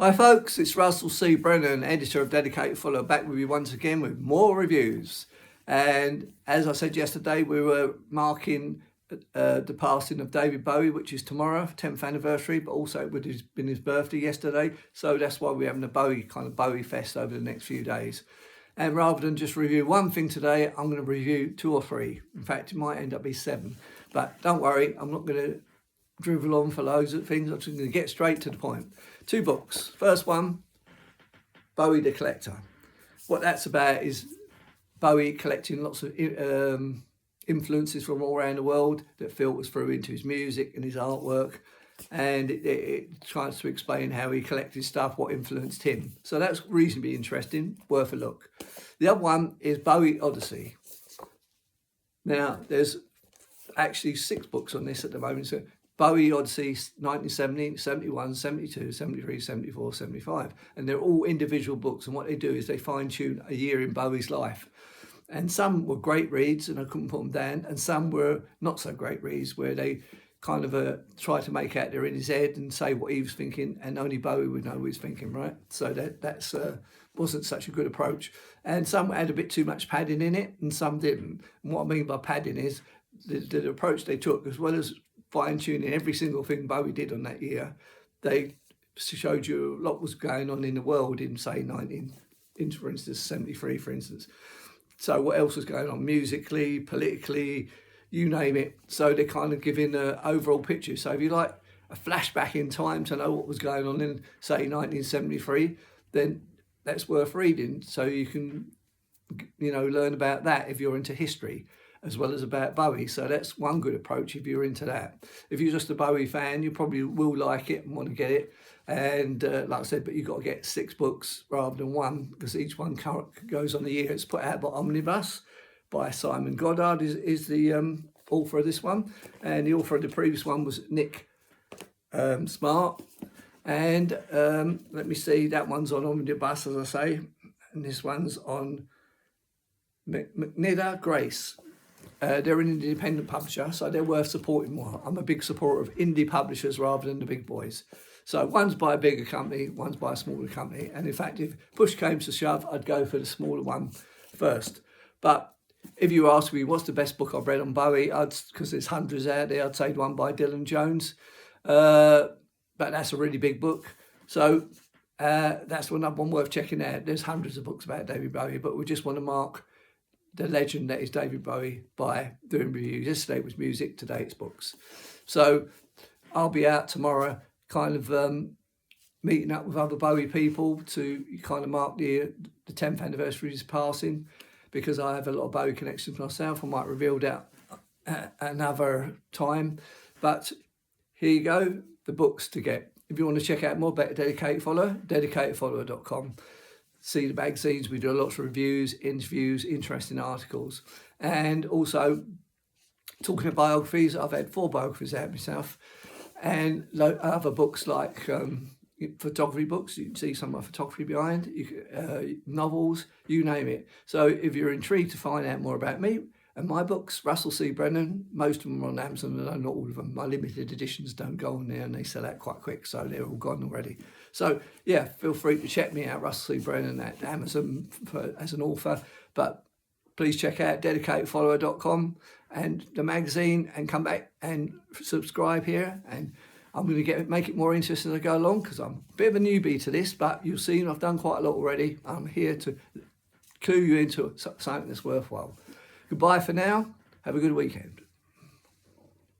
Hi folks, it's Russell C. Brennan, editor of Dedicated Follower, back with you once again with more reviews. And as I said yesterday, we were marking the passing of David Bowie, which is tomorrow, 10th anniversary, but also it would have been his birthday yesterday. So that's why we're having a Bowie fest over the next few days. And rather than just review one thing today, I'm going to review 2 or 3. In fact, it might end up being 7. But don't worry, I'm not going to drivel on for loads of things. I'm just going to get straight to the point. 2 books. First one, Bowie the Collector. What that's about is Bowie collecting lots of influences from all around the world that filters through into his music and his artwork, and it tries to explain how he collected stuff, what influenced him. So that's reasonably interesting, worth a look. The other one is Bowie Odyssey. Now, there's actually 6 books on this at the moment. So Bowie Odyssey 1970, 71, 72, 73, 74, 75. And they're all individual books. And what they do is they fine-tune a year in Bowie's life. And some were great reads, and I couldn't put them down. And some were not so great reads, where they kind of try to make out they're in his head and say what he was thinking, and only Bowie would know what he was thinking, right? So that's wasn't such a good approach. And some had a bit too much padding in it, and some didn't. And what I mean by padding is the approach they took, as well as fine-tuning every single thing Bowie did on that year, they showed you a lot was going on in the world in, say, for instance, 73, for instance. So what else was going on musically, politically, you name it. So they're kind of giving an overall picture. So if you like a flashback in time to know what was going on in, say, 1973, then that's worth reading. So you can, learn about that if you're into history, as well as about Bowie. So that's one good approach if you're into that. If you're just a Bowie fan, you probably will like it and want to get it. And like I said, but you've got to get 6 books rather than 1, because each one goes on a year. It's put out by Omnibus by Simon Goddard is the author of this one. And the author of the previous one was Nick Smart. And let me see, that one's on Omnibus, as I say. And this one's on McNider Grace. They're an independent publisher, so they're worth supporting more. I'm a big supporter of indie publishers rather than the big boys. So one's by a bigger company, one's by a smaller company. And in fact, if push came to shove, I'd go for the smaller one first. But if you ask me what's the best book I've read on Bowie, because there's hundreds out there, I'd say one by Dylan Jones. But that's a really big book. So that's one worth checking out. There's hundreds of books about David Bowie, but we just want to mark the legend that is David Bowie by doing reviews. Yesterday was music, today it's books. So I'll be out tomorrow kind of meeting up with other Bowie people to kind of mark the 10th anniversary of his passing, because I have a lot of Bowie connections myself. I might reveal that at another time. But here you go, the books to get. If you want to check out more about Dedicated Follower, dedicatedfollower.com. See the magazines, we do lots of reviews, interviews, interesting articles. And also, talking of biographies, I've had 4 biographies out myself. And other books like photography books, you can see some of my photography behind, novels, you name it. So if you're intrigued to find out more about me and my books, Russell C. Brennan, most of them are on Amazon, and not all of them. My limited editions don't go on there, and they sell out quite quick, so they're all gone already. So yeah, feel free to check me out, Russell C. Brennan, at Amazon as an author. But please check out dedicatedfollower.com and the magazine, and come back and subscribe here. And I'm going to make it more interesting as I go along, because I'm a bit of a newbie to this, but you'll see I've done quite a lot already. I'm here to clue you into something that's worthwhile. Goodbye for now. Have a good weekend.